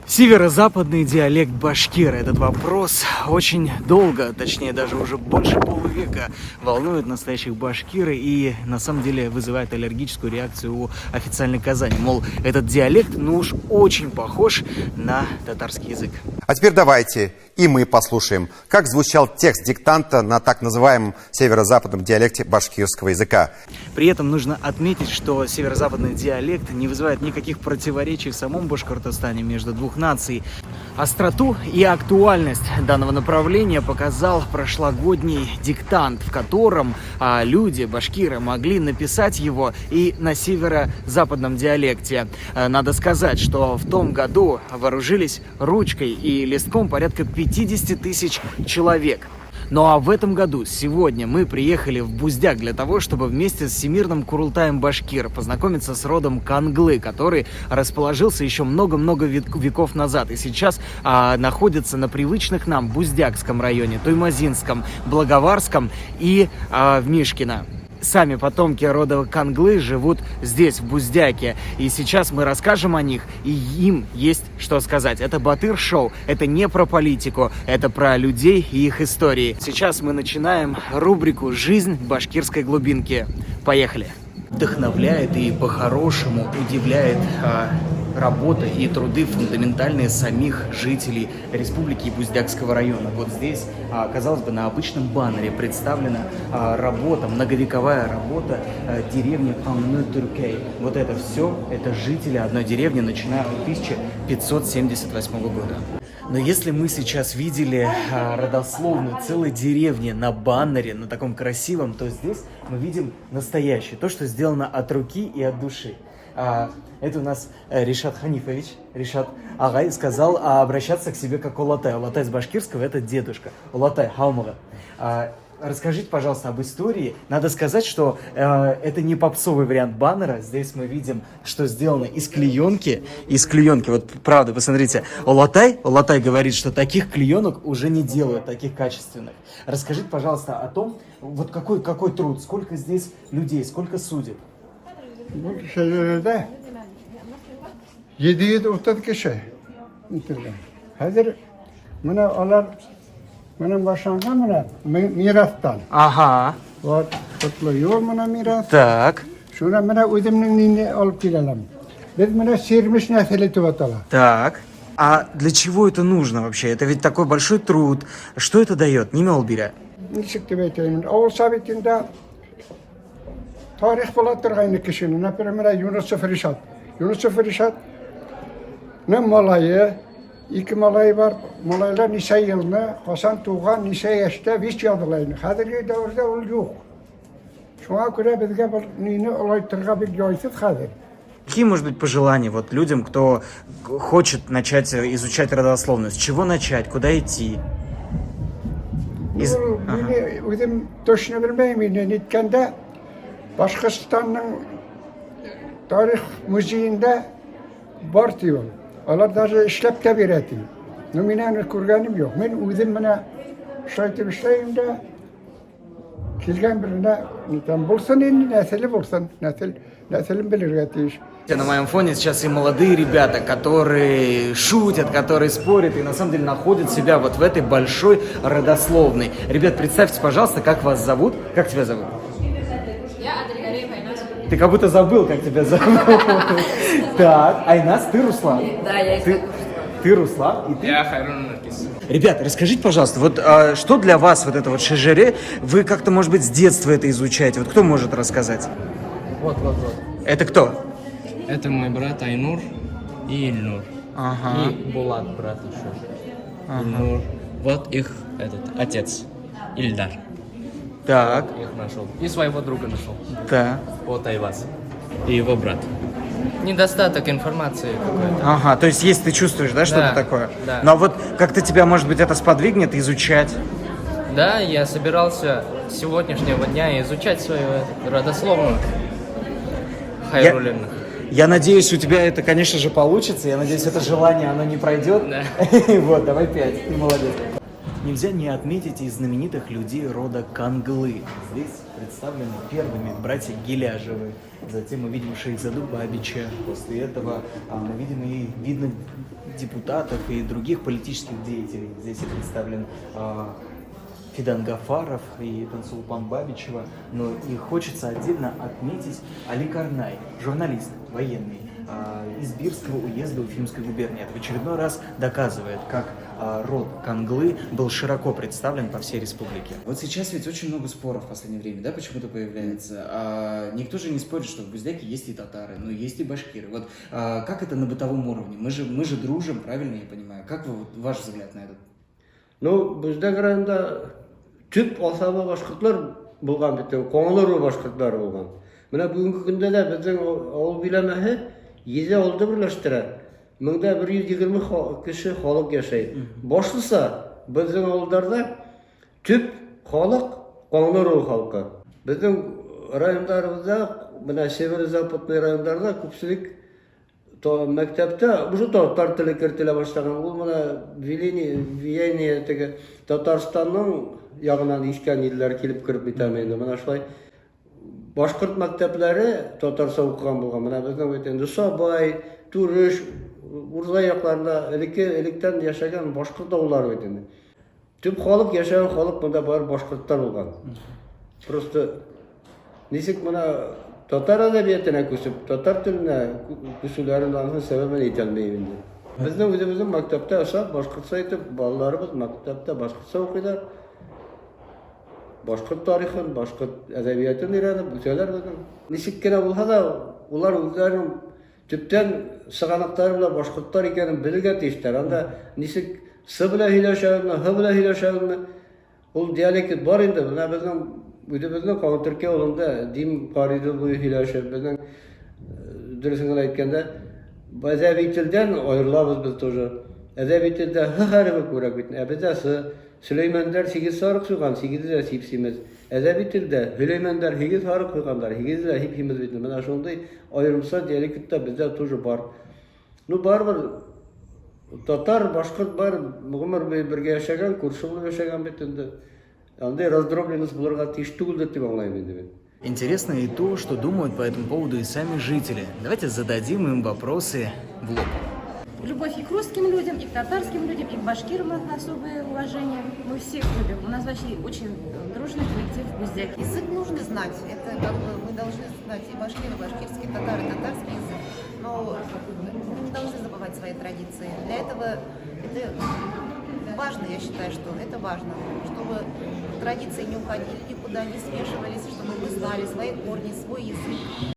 Северо-западный диалект башкира. Этот вопрос очень долго, точнее даже уже больше полувека волнует настоящих башкир и на самом деле вызывает аллергическую реакцию у официальной Казани. Мол, этот диалект, уж очень похож на татарский язык. А теперь давайте и мы послушаем, как звучал текст диктанта на так называемом северо-западном диалекте башкирского языка. При этом нужно отметить, что северо-западный диалект не вызывает никаких противоречий в самом Башкортостане между двух наций. Остроту и актуальность данного направления показал прошлогодний диктант, в котором люди, башкиры, могли написать его и на северо-западном диалекте. Надо сказать, что в том году вооружились ручкой и листком порядка 50 тысяч человек. Ну а в этом году, сегодня, мы приехали в Буздяк для того, чтобы вместе с Всемирным Курултаем башкир познакомиться с родом Канглы, который расположился еще много-много веков назад и сейчас находится на привычных нам Буздякском районе, Туймазинском, Благоварском и в Мишкино. Сами потомки рода Канглы живут здесь, в Буздяке. И сейчас мы расскажем о них, и им есть что сказать. Это Батыр-шоу, это не про политику, это про людей и их истории. Сейчас мы начинаем рубрику «Жизнь башкирской глубинки». Поехали! Вдохновляет и по-хорошему удивляет работа и труды фундаментальные самих жителей республики Буздякского района. Вот здесь, казалось бы, на обычном баннере представлена работа, многовековая работа деревни Анны-Туркей. Вот это все, это жители одной деревни, начиная от 1578 года. Но если мы сейчас видели родословную целой деревни на баннере, на таком красивом, то здесь мы видим настоящее, то, что сделано от руки и от души. Это у нас Ришат Ханифович, Ришат Агай, сказал обращаться к себе как Улатай. Улатай с башкирского — это дедушка. Улатай, хаумага. Расскажите, пожалуйста, об истории. Надо сказать, что это не попсовый вариант баннера. Здесь мы видим, что сделано из клеенки. Из клеенки, вот правда, посмотрите. Улатай говорит, что таких клеенок уже не делают, таких качественных. Расскажите, пожалуйста, о том, вот какой труд, сколько здесь людей, сколько судеб. Bu şeylerde 730 kişi bitirdi. Hazır buna onlar benim başlangıçta mirastan. Ага. Var kutluyor buna miras. Так. Şuna bana özümün nini alıp gidelim. Biz buna sirmiş nesili tuvatala. Так. А для чего это нужно вообще? Это ведь такой большой труд. Что это дает? Не Мелбиря. Nişik tüveteyim. Oğul sabitinde tarih bulattır aynı kişinin. Mesela Yunus Rişat. Yunus Rişat ne malayı, iki malayı var. Malaylar nişe yılını, Hasan Tuğan nişe yaşta viş yadılayını. Kadirli devirde ol yok. Şuna göre bizge nini olaytırga bir yoysuz kadir. Какие, может быть, пожелания вот людям, кто хочет начать изучать родословную? С чего начать? Куда идти? Beni özüm düşünebilmeyim yine nitkende Başkırstan'ın tarih müziğinde var diyor. Onlar da işlep de veretiyor. Numinanı kurganım yok. Ben özüm bana şahit bir şeyim de kilgen birine nitem bulsun nesili bulsun. Nesilin bilir getiş. На моем фоне сейчас и молодые ребята, которые шутят, которые спорят и на самом деле находят себя вот в этой большой родословной. Ребят, представьте, пожалуйста, как вас зовут? Как тебя зовут? Я Адригареев Айнас. Ты как будто забыл, как тебя зовут. Так, Айнас, ты Руслан? Да, я Ты Руслан, и ты? Я Хайрун Наркис. Ребята, расскажите, пожалуйста, вот что для вас вот это вот шежере? Вы как-то, может быть, с детства это изучаете? Вот кто может рассказать? Вот. Это кто? Это мой брат Айнур и Ильнур. Ага. И Булат, брат еще. Ильнур. Вот их отец. Ильдар. Так, Их нашел. И своего друга нашел. да. Вот Айваз. И его брат. Недостаток информации какой-то. Ага, то есть ты чувствуешь, да, что-то Да, такое? да. Но вот как-то тебя, может быть, это сподвигнет изучать? Да, я собирался с сегодняшнего дня изучать свою родословную Хайрулиных. Я надеюсь, у тебя это, конечно же, получится. Я надеюсь, это желание, оно не пройдет. Да. Вот, давай 5. Ты молодец. Нельзя не отметить и знаменитых людей рода Канглы. Здесь представлены первыми братья Гиляжевы. Затем мы видим Шейхзаду Бабича. После этого мы видим и видно депутатов и других политических деятелей. Здесь и представлен Фидан Гафаров и Тансулпан Бабичева, но и хочется отдельно отметить Али Карнай, журналист, военный, из Бирского уезда Уфимской губернии. Это в очередной раз доказывает, как род Канглы был широко представлен по всей республике. Вот сейчас ведь очень много споров в последнее время, да, почему-то появляется. Никто же не спорит, что в Буздяке есть и татары, но есть и башкиры. Вот как это на бытовом уровне? Мы же дружим, правильно я понимаю? Как ваш взгляд на это? Ну, Буздак районында түп асабы башкортлар булган бит, коңлору башкортлар булган. Менә бүгенге көндә дә безнең авыл биләмәһе Езе авылды берләштерә. 1120 кеше халык яшәй. Башлыса, безнең авылларда төп халык коңлору халкы. Безнең районнарыбызда, менә северо-западный районнарда күпчелек мәктәптә уже татар теле кертелә башлаган. Ул менә влияние теге Татарстанның ягынан ишкән илләр килеп кереп битәме инде. Менә шулай башкорт мәктәпләре татарча укыган булган. Менә безнең бит Сабай, Турыш, Урза якларында электән яшәгән башкорт авыллары бит инде. Төп халык яшәгән халык монда бар башкортлар булган. Просто ничек менә татар әдәбиятына күсеп, татар теленә күсүләрен аңа сәбәбен әйтә алмыйм инде. Безнең үзебезнең мәктәптә ошап башкортча әйтеп, балаларыбыз мәктәптә башкортча укыйлар. Башкорт тарихын, башкорт әдәбиятын өйрәнеп үтәләр безнең. Ничек кенә булса да, улар үзләренең төптән сыганаклары белән башкортлар икәнен белергә тиештәр. Анда ничек с белән һөйләшәләрме, х белән һөйләшәләрме? Ул диалект бар инде. Менә безнең үзебезнең Калын Төркия авылында дим кариды буе һөйләшеп, безнең дөресен генә әйткәндә, әдәби телдән аерылабыз без тоже. Әдәби телдә х хәрефе күрәк бит. Бездә Сüleymanlar 8 sarık suğan, 8 de sipsimiz. Әдәби телдә Сüleymanlar 8 sarık куйгандар, 8 de hipimiz бит. Менә шундый аерымса диалекттә бездә тоже бар. Ну барбыр татар, башкорт бар, гомер бергә яшәгән, күрше булып яшәгән бит инде. Андай раздробленность булырга тиеш түгел дип аңлыйм инде. Интересно и то, что думают по этому поводу и сами жители. Давайте зададим им вопросы в лоб. Любовь и к русским людям, и к татарским людям, и к башкирам особое уважение. Мы всех любим. У нас вообще очень дружный коллектив в Буздяке. Язык нужно знать. Это как бы мы должны знать и башкиры, башкирский, татары, татарский язык. Но мы не должны забывать свои традиции. Для этого это важно, я считаю, что это важно, чтобы традиции не уходили никуда, не смешивались, чтобы мы знали свои корни, свой язык.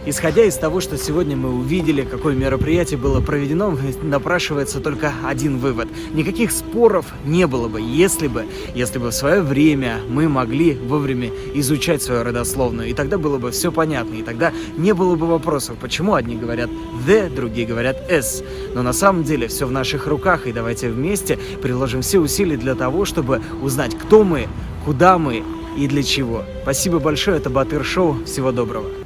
Исходя из того, что сегодня мы увидели, какое мероприятие было проведено, напрашивается только один вывод. Никаких споров не было бы, если бы в свое время мы могли вовремя изучать свою родословную. И тогда было бы все понятно, и тогда не было бы вопросов, почему одни говорят «the», другие говорят «s». Но на самом деле все в наших руках, и давайте вместе приложим все усилия для того, чтобы узнать, кто мы, куда мы и для чего. Спасибо большое, это Батыр Шоу, всего доброго.